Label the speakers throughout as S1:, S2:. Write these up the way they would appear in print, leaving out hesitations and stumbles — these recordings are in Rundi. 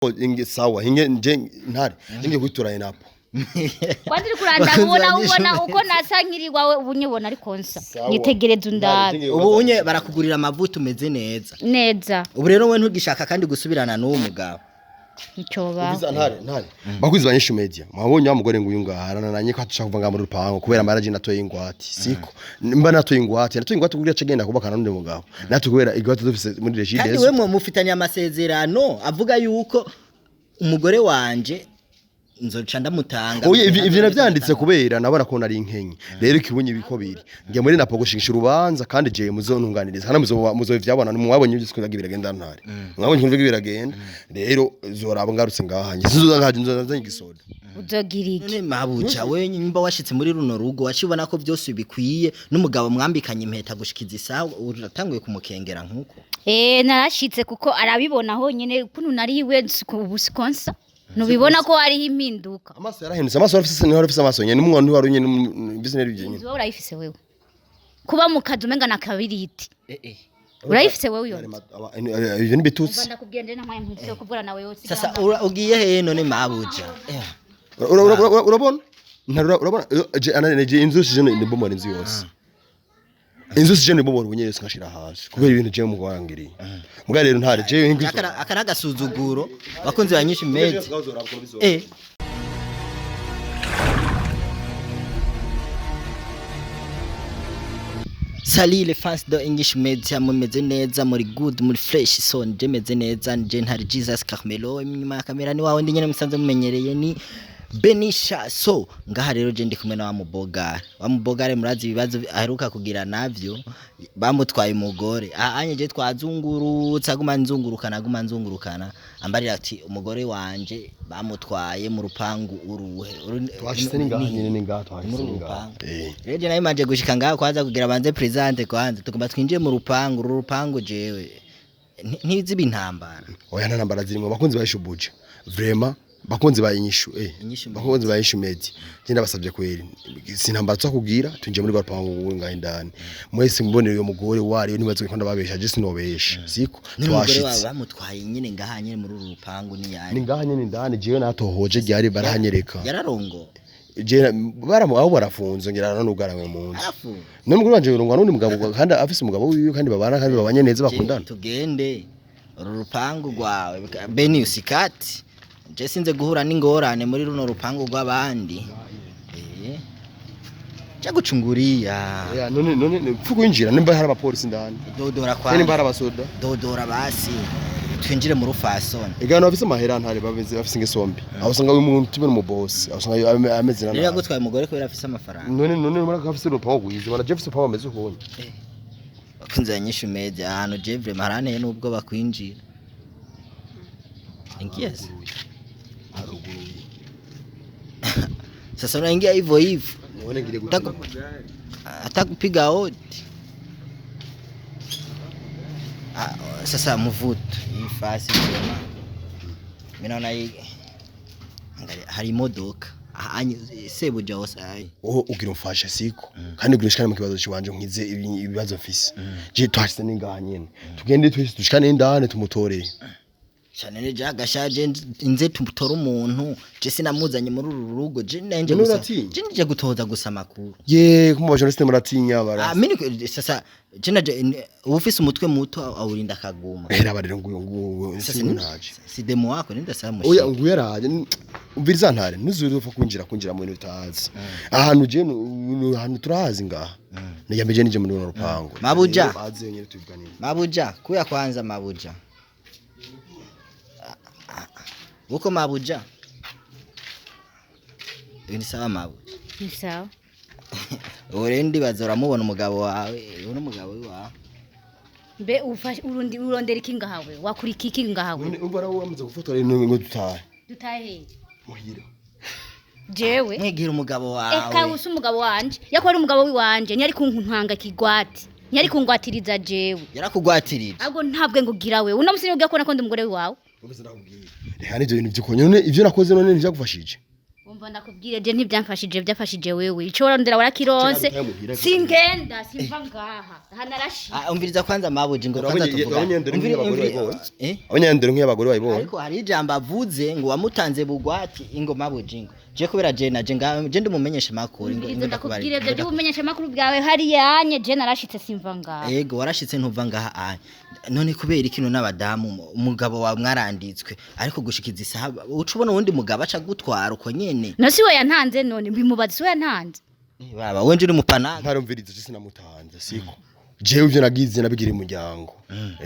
S1: inge sawa inge ntare inge kwitura inapo
S2: Wandiri kuranda ubona uko nasa nkiri wawe ubunyibona ari konsa nyitegereza undara
S3: ubu unye barakugurira amavuta umeze neza ubu rero we ntugishaka kandi gusubirana n'uwo mugabo
S2: Nchoba.
S1: Ntare. Bakwizi banyishu media. Mwabonye wa mugore ngo yungarana nanye ko atushaka kuva ngamba rupango kubera maraje natoye ingwati. Siko. Mba natoye ingwati kugura cagenda kubakana n'undi mugabo. Natugwera igwati dufise muri regide.
S3: Kandi we mufitanye amasezerano avuga yuko umugore wanje nzoca ndamutanga.
S1: Oye ivyo navyanditse kubera nabona ko nari inkenye. Rero ikibunye bikobiri. Ngiye muri napo gushingisha urubanza kandi je muzontunganiriza. Kana muzo vyabona mwabonye ivyo sikuzaga biragenda ntare. Mwabonye ivyo biragenda. Rero zoraba ngarutse ngahanye. Sizoza ngaje nzozanye gisoda.
S2: Uzogiriki.
S3: None mabuca we nyimba washitse muri runo rugo washibona ko byose bikwiye n'umugabo mwambikanye impeta gushikiza isaha uratanguye kumukengera nkuko.
S2: Narashitse kuko arabibona honyene kuno nariwe ubusikonsa. Nubibona ko ari impinduka.
S1: Amaso yarahindutse amaso arafise amaso nyene n'umwana wari nyene business rije nyene.
S2: Uzo urayifise wewe. Kuba mu kazumenga na kabiriti. Urayifise wewe yo.
S1: Ivyo ni bitutsi.
S2: Ubanda kubwende na mwaye mpise kuvura nawe yose.
S3: Sasa ugiye he none mabuja.
S1: Urabona? Urabona je ananeje inzushi je ni bomora inzu yose. Inzushi je ni bomora ubunyere skashira hasi. Kubera ibintu je mu gwangiriye. Muga rero ntare je
S3: akara gasuzuguro bakunze banyisha imedi Salut les fans de English Media mumeze neza muri good muri fresh so nje meze neza nje ntari Jesus Carmelo inyuma ya kamera ni wawe ndi nyene musanze mumenyereye ni Benisha so ngaha rero je ndi kumwe na wa mubogare murazi ibibazo aheruka kugira navyo bamutwaye umugore anye je twazungurutsa guma nzungurukana ambarira ati umugore wanje bamutwaye mu rupangu uruhe
S1: twashitse ningaha twashitse ningaha
S3: rero nayo manje gushika ngaha kwaza kugira banze presente kwanza tugomba twinjiye mu rupangu jewe ntizi bintambara
S1: oya ntambara zirimo bakunzi bayishubuje vraiment bakunzi bayinyishu bakunzi bayishu medi genda basabye kweri sinambatsa kugira tunje muri bapangu ngaho indani mwese mbonera uyo mugore wari nibazo kwanda babesha je sinobesha siko
S3: twashitse bamutwaye nyine ngahanye muri uru rupangu ni yani
S1: ni ngahanye ni ndani jewe natohoje ryari barahanyereka
S3: yararongo
S1: je baramu aho barafunze ngira nanugaramwe mu nzu n'umugore wanje urungwa n'undi mugabo kandi afise umugabo wiwe kandi babana kandi babanye neza bakundana
S3: tugende uru rupangu rwawe Beni usikati je sinze guhura n'ingorane muri runo rupangu rw'abandi cyo gucunguriya
S1: none pfukwinjira nimba hari abapolisi ndani
S3: dodora kwa
S1: nimba hari abasoda
S3: dodora basi twinjire mu rufasoni
S1: igano bafise amahera ntari bafise ngesombi aho usanga uyu muntu tibe mu boss aho usanga ameze nana
S3: rero gutwaye umugore kubera afise amafaranga
S1: none muri afise urupangu gwize bana Jefferson Power ameze ukunye
S3: bakunze anyisha media hano Jevre marane n'ubwo bakwinjira Ingias sasa unaingia hivyo atakupiga hodi sasa Mvuto hii fasi tena mimi naona hii angalia hari imodoka sebuja osai
S1: ugira umfasha siko kandi ugirishikana mu kibazo ciwanje nkize ibibazo mfise je twashitse ningaha nyene tugende twese dushikane indane tumutoreye
S3: cyane ne jaga shaje inze tumutora umuntu je sinamuzanye muri uru rugo je nje gutoza gusa makuru
S1: kuma journaliste muratinya bara
S3: mimi sasa je ufise umutwe muto awurinda kaguma
S1: era barero nguyo sinaje
S3: si demo wako ninda samu
S1: oya nguyo araje umviriza ntare nuzurifa kwinjira mu bintu utazi ahantu je ahantu turahazi ngaha niyambeje nije muri rupango
S3: mabuja kuya kwanza mabuja uko mabuja ni sawa mabuja
S2: ni sawa
S3: urendi bazora mubona umugabo wawe uno mugabo wawe
S2: mbe ufashe urondera iki ngahawe wakuri iki ngahawe
S1: ubara wamaze gufotora ngo dutahe muhira
S2: jewe
S3: mwegira umugabo wawe
S2: eka usu umugabo wanje yakora umugabo wiwanje nyari kuntwanga kigwati nyari kungwatiriza jewe
S3: yarakugwatirije
S2: ahubwo ntabwe ngo girawe uno musini ugiye kubona ko ndi umugore wawe
S1: ubese nakubwiye reka n'ibyo bintu by'uko none ibyo nakoze none ntibyagufashije
S2: umva ndakubwire je ntibyamfashije byafashije wewe ico warondera warakironse singenda simva ngaha hanarashi
S3: umviriza kwanza mabuje ngo kwanza tuvuga
S1: abanyendero nk'abagore bayibonye
S3: ariko hari ijambo avuze ngo wamutanze bugwati ingo mabuje ngo je kubera je naje je ndumumenyesha makuru
S2: ngo ndakubwire byo umenyesha makuru bwawe hari yanye je narashitse simva ngaha
S3: yego warashitse ntuva ngaha anye none kubera ikino n'abadamu umugabo wa mwaranditswe ariko gushikiza isaha ucubona wundi mugabo aca gutwara uko nyene
S2: nasi we yantanze none bimubazi we yantanze
S3: baba wenje uri mupana
S1: ntarumviriza je sinamutanze siko jewe ivyo nagize nabigira umuryango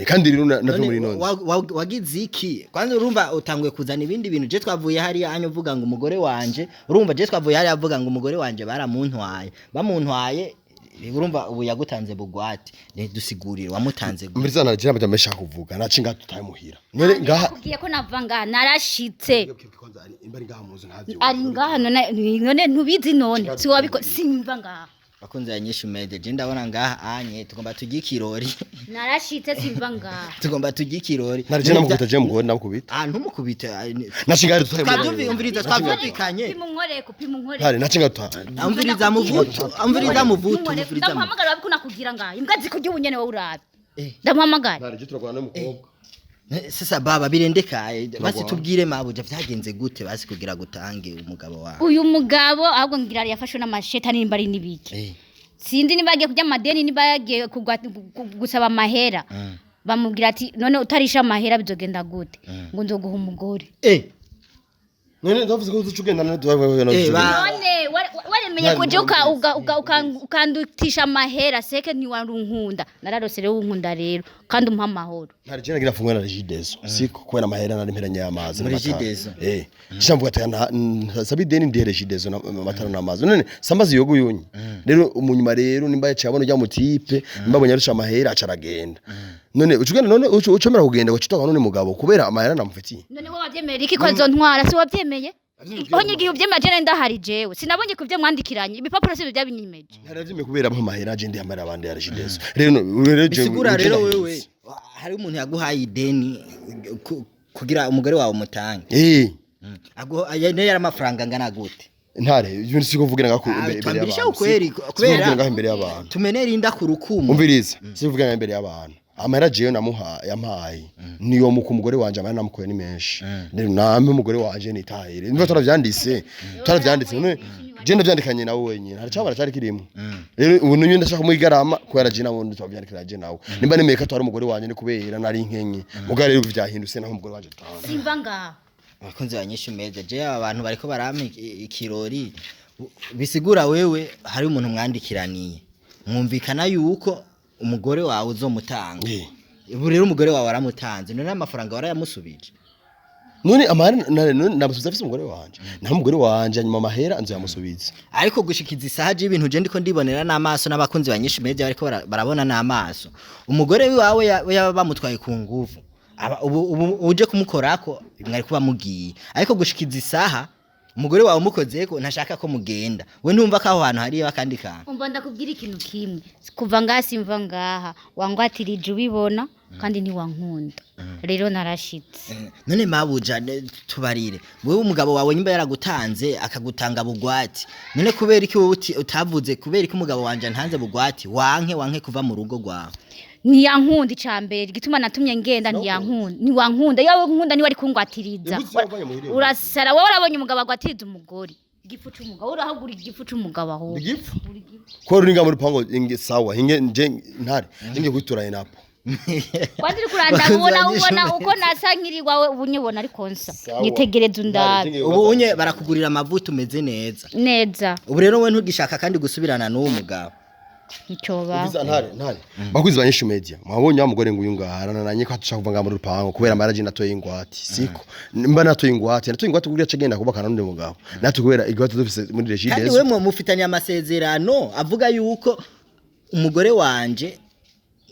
S1: kandi rero navyo muri none
S3: wagize iki kwanza urumva utangwe kuzana ibindi bintu je twavuye hari anyo uvuga ngo umugore wanje urumva je twavuye hari avuga ngo umugore wanje baramuntwaye bamuntwaye urumva ubu yagutanze bugwati ne dusigurire wamutanze
S1: gute mbiriza naraje nabamesha kuvuga naci ngaha tutaye muhira none ngaha
S2: kugiye ko nava ngaha narashitse
S1: imbari ngaha muzo ntavyo
S2: ari ngaha none ntubizi none si wabiko simva ngaha
S3: bakunze yanyishu mede je ndabona ngaha anye tugomba tugikirori
S2: narashitse simva ngaha
S3: tugomba tugikirori
S1: naraje namukubita je mugore namukubita
S3: ntumukubite
S1: naci ngaha tutaye
S3: twavyumvira umviriza twavyumvikanye
S2: pima nkore
S1: hari naci ngaha tutaye
S3: umviriza muvuto
S2: ndamuhamagara babikuna kugira ngaha imbwa zikurya ubunyene wowe urabe ndamuhamagara
S1: naraje turagwana n'umukobwa
S3: sasa baba birendekaye basi tubwire mabuje vyagenze gute basi kugira gutange umugabo wawe
S2: uyu mugabo ahubwo ngira yafashwe n'amashetani nimbari nibiki sindi nibagiye kujya madeni nibagiye gusaba amahera bamubwira ati none utarisha amahera bizogenda gute ngo nzoguha umugore
S1: none ndavuze ko uzucugenda none
S2: none waremeye kuje ukandutisha amahera seke ntiwarunkunda nararosere w'unkunda rero kandi umpa amahoro
S1: ntarije nagira fungwa na rigidezo siko kubera amahera nari mperanye y'amazi
S3: muri rigidezo
S1: shamvuga ati sabideni ndi rigidezo n'amatara n'amazi none sambazi yogo yunyi rero umunyuma rero nimba yaciye abona ujya mu tipe mbabonye arusha amahera acaragenda none ucugenda none ucomera kugenda wacitoka none mugabo kubera amahera namufitiye
S2: none wo wavyemera iki ko nzontwara si wavyemeye honye gihe uvyemera je ndahari jewe sinabonye kuvye mwandikiranye ibipapuro si byabinyimeje
S1: naravyemeye kubera amahera je ndi amara abandi ya rigidezo rero
S3: bisigura rero wewe hari umuntu yaguhaye ideni kugira umugore wawe umutange yari amafaranga angana gute
S1: ntare ibyo siko vugira ngako imbere y'abantu kubera imbere y'abantu
S3: tumenera inda ku rukumu
S1: umviriza sivugira imbere y'abantu amara jewe yampaye niyo muko umugore wanje amara namukoye ni menshi rero namwe umugore wanje nitahire niba turavyanditse none je ndavyandikanye nawe wenyine hari cyabara cyari kirimo rero ubu nyine ndashaka muyigarama ko yaraje nawe twavyandikira je nawe nimba nemeye ko twari umugore wanje ni kubera nari inkenye mugare rero vyahindutse naho umugore wanje tawe
S2: simva ngaha
S3: bakunze banyisha meze je abantu bariko barampa ikirori bisigura wewe hari umuntu mwandikiraniye mwumvikana yuko umugore wawe uzomutanga ubu rero umugore wawe aramutanze none amafaranga warayamusubije
S1: none amahera namusubiza afise umugore wanje naho umugore wanje nyuma amahera anzo yamusubiza
S3: ariko gushikiza isaha je ibintu je ndiko ndibonera n'amaso n'abakunzi banyisha media bariko barabona n'amaso umugore wawe bamutwaye ku nguvu ubu uje kumukorako mwari kuba mugiye ariko gushikiza isaha umugore wawe umukozeko ntashaka ko mugenda we ntumva ko aho hantu hari bakandi kantu
S2: umva ndakubwira ikintu kimwe kuva ngaha simva ngaha wangwatirije ubibona kandi ntiwankunda rero narashitse
S3: none mabuja tubarire wewe umugabo wawe nyimba yaragutanze akagutanga bugwati none kubera iki wowe utavuze kubera iki umugabo wanje ntanze bugwati wanke kuva mu rugo rwawe
S2: niyankunda icambere gituma natumye ngenda niwankunda yawe nkunda ni wari kungwatiriza urasara wowe urabonye umugabo agwatiriza umugore igifu c'umugabo urahagura igifu c'umugabo aho
S1: igifu ko ringa muri pango inge sawa inge nje ntare inge kwitura inapo
S2: kwandiri kuranda ubona uko nasa nkiri wawe ubunyebona ari konsa nitegereza undabe
S3: ubu unye barakugurira amavuta umeze neza ubu rero we ntugishaka kandi gusubirana n'uwo mugabo
S2: Nchoba.
S1: Ntare. Bakuzi banyishu media. Mwabonye wa mugore nguyunga harananye ko atushaka kuvanga mu rupango kubera maraje natoye ingwati. Siko. Mba natoye ingwati kugira cegenda kubaka n'undi mugabo. Natu kubera igwati dufise muri regide.
S3: Kandi we mufitanye amasezerano avuga yuko umugore wanje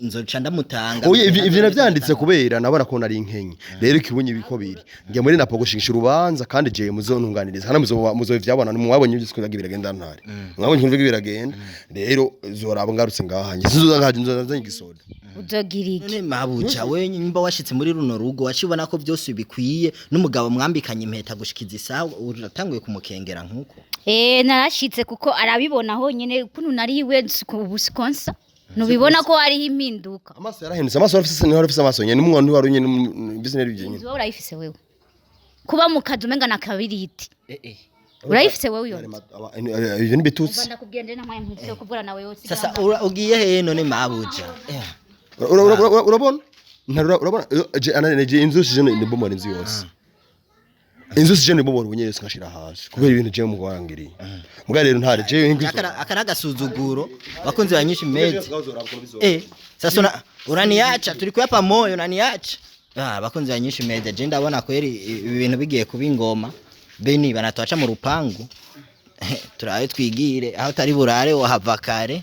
S3: nzoca ndamutanga
S1: oye ivyo navyanditse kubera nabona ko nari inkenyi rero ikibunye biko biri ngiye muri napo gushingisha urubanza kandi je muzontunganiriza hana muzo vyabona mwabonye ibyo sikuzaga biragenda ntari mwabonye ibyo biragenda rero zoraba ngarutse ngahanye sizoza ngaje nzozanye igisoda
S2: uzogira iki
S3: none mabuja we nyimba washitse muri runo rugo wacibona ko byose bikwiye n'umugabo mwambikanye impeta gushikiza isaha uratanguye kumukengera nkuko
S2: narashitse kuko arabibona honyene kuno nariwe ubusikonsa nubibona ko hariho impinduka
S1: amaso yarahindutse amaso arafise amaso nyene n'umwana ntiwari nyene business bije nyene
S2: urayifise wewe kuba mu kazi umenga na kabiriti urayifise wewe yo
S1: ivyo ni bitutsi
S2: ubanda kubwende na mwanya mpise kuvura nawe yose
S3: sasa ugiye he none mabuja
S1: urabona urabona je ananeje inzushi je ndibomora inzu yose inzushi je ndibomora ubunyerese nkashira hasi kubera ibintu je mugwangiriye muga rero ntare je
S3: akaragasuzuguro bakunzi banyinshi mezi sasa uraniacha turi kuyapa moyo unaniacha bakunzi banyinshi mezi je ndabona kweri ibintu bigiye kuba ingoma beni banatwaca mu rupangu turaye twigire aho tari burare wo hava kare